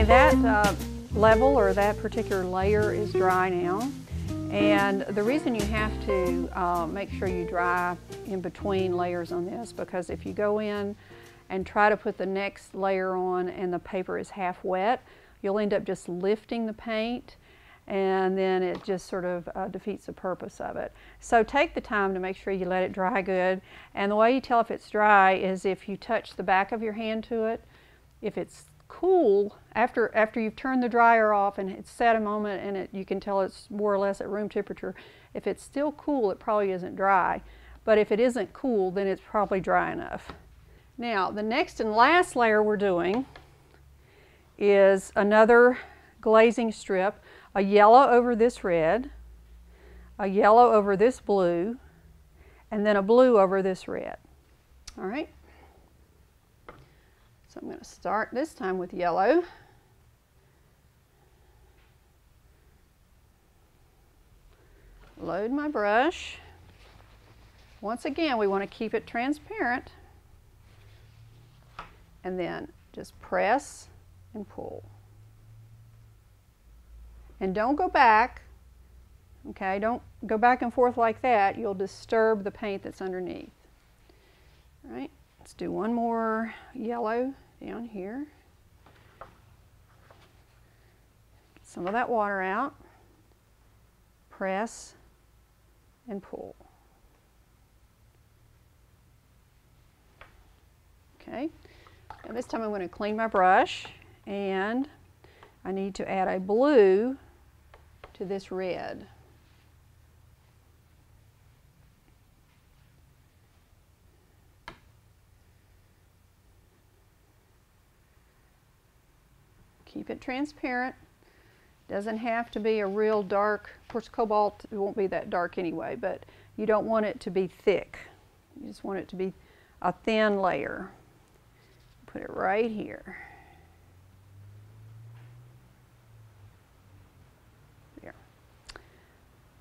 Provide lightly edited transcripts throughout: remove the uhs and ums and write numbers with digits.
Okay, that level or that particular layer is dry now. And the reason you have to make sure you dry in between layers on this, because if you go in and try to put the next layer on and the paper is half wet, you'll end up just lifting the paint, and then it just sort of defeats the purpose of it. So take the time to make sure you let it dry good. And the way you tell if it's dry is if you touch the back of your hand to it. If it's cool, after you've turned the dryer off and it's set a moment and you can tell it's more or less at room temperature, if it's still cool, it probably isn't dry. But if it isn't cool, then it's probably dry enough. Now, the next and last layer we're doing is another glazing strip, a yellow over this red, a yellow over this blue, and then a blue over this red. All right? So I'm going to start this time with yellow. Load my brush. Once again, we want to keep it transparent. And then just press and pull. And don't go back. Okay, don't go back and forth like that. You'll disturb the paint that's underneath. All right, let's do one more yellow down here. Get some of that water out. Press and pull. Okay, and this time I'm going to clean my brush, and I need to add a blue to this red. Keep it transparent. Doesn't have to be a real dark. Of course, cobalt, it won't be that dark anyway, but you don't want it to be thick. You just want it to be a thin layer. Put it right here. There.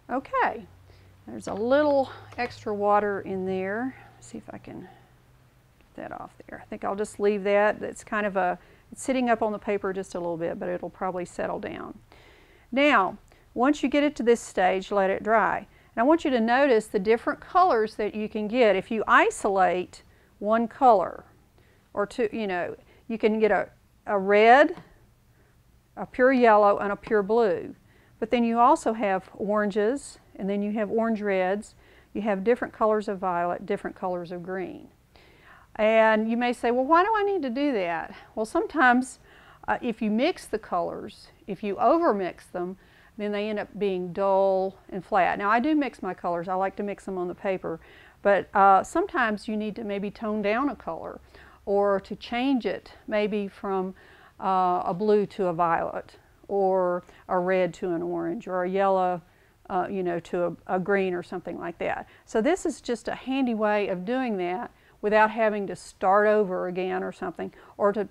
Okay. There's a little extra water in there. Let's see if I can get that off there. I think I'll just leave that. It's kind of a It's sitting up on the paper just a little bit, but it'll probably settle down. Now, once you get it to this stage, let it dry. And I want you to notice the different colors that you can get. If you isolate one color, or two, you can get a red, a pure yellow, and a pure blue. But then you also have oranges, and then you have orange reds. You have different colors of violet, different colors of green. And you may say, well, why do I need to do that? Well, sometimes if you mix the colors, if you overmix them, then they end up being dull and flat. Now, I do mix my colors. I like to mix them on the paper. But sometimes you need to maybe tone down a color or to change it maybe from a blue to a violet, or a red to an orange, or a yellow to a green or something like that. So this is just a handy way of doing that without having to start over again or something, or to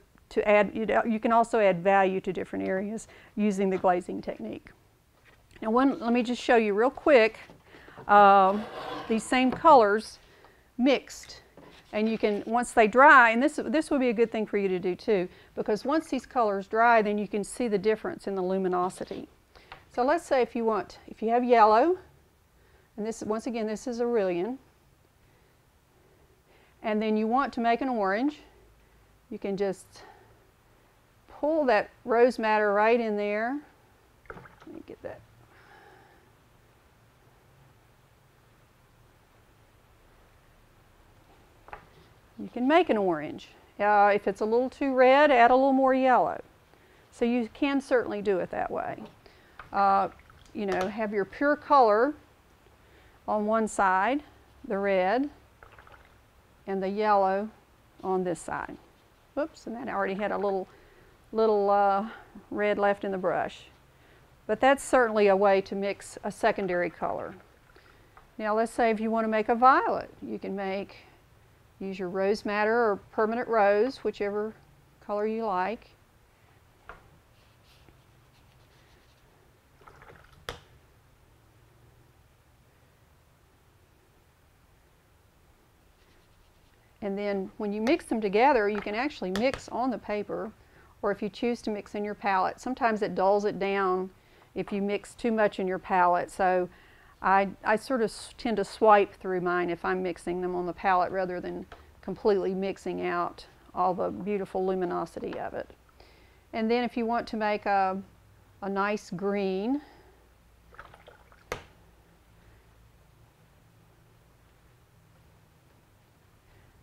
add, you can also add value to different areas using the glazing technique. Now let me just show you real quick these same colors mixed. And you can, once they dry, and this would be a good thing for you to do too, because once these colors dry, then you can see the difference in the luminosity. So let's say if you have yellow, and this, once again, this is Aurelian, and then you want to make an orange, you can just pull that rose madder right in there. Let me get that. You can make an orange. If it's a little too red, add a little more yellow. So you can certainly do it that way. Have your pure color on one side, the red, and the yellow on this side. Whoops, and that already had a little red left in the brush. But that's certainly a way to mix a secondary color. Now let's say if you want to make a violet, you can use your rose madder or permanent rose, whichever color you like. And then when you mix them together, you can actually mix on the paper, or if you choose to mix in your palette. Sometimes it dulls it down if you mix too much in your palette, so I sort of tend to swipe through mine if I'm mixing them on the palette rather than completely mixing out all the beautiful luminosity of it. And then if you want to make a nice green,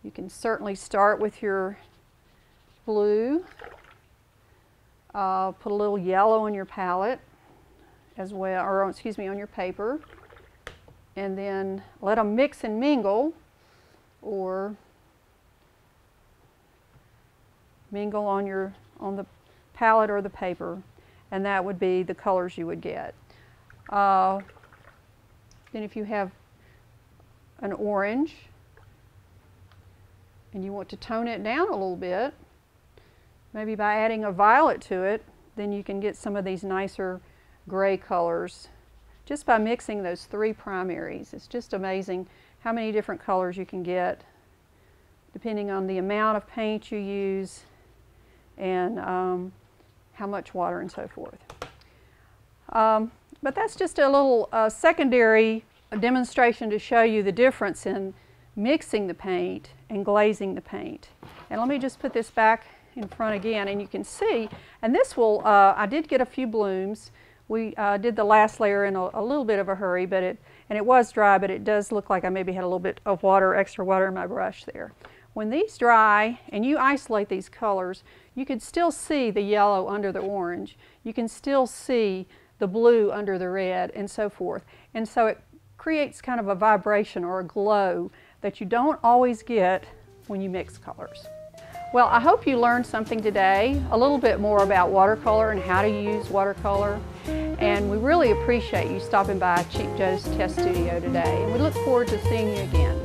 you can certainly start with your blue, put a little yellow on your palette as well, or excuse me, on your paper, and then let them mix and mingle, or mingle on the palette or the paper, and that would be the colors you would get. Then if you have an orange and you want to tone it down a little bit, maybe by adding a violet to it, then you can get some of these nicer gray colors just by mixing those three primaries. It's just amazing how many different colors you can get depending on the amount of paint you use and how much water and so forth. But that's just a little secondary demonstration to show you the difference in mixing the paint and glazing the paint. And let me just put this back in front again, and you can see, and this will, I did get a few blooms. We did the last layer in a little bit of a hurry, but it was dry, but it does look like I maybe had a little bit of water, extra water in my brush there. When these dry and you isolate these colors, you can still see the yellow under the orange. You can still see the blue under the red and so forth. And so it creates kind of a vibration or a glow that you don't always get when you mix colors. Well, I hope you learned something today, a little bit more about watercolor and how to use watercolor. And we really appreciate you stopping by Cheap Joe's Test Studio today. And we look forward to seeing you again.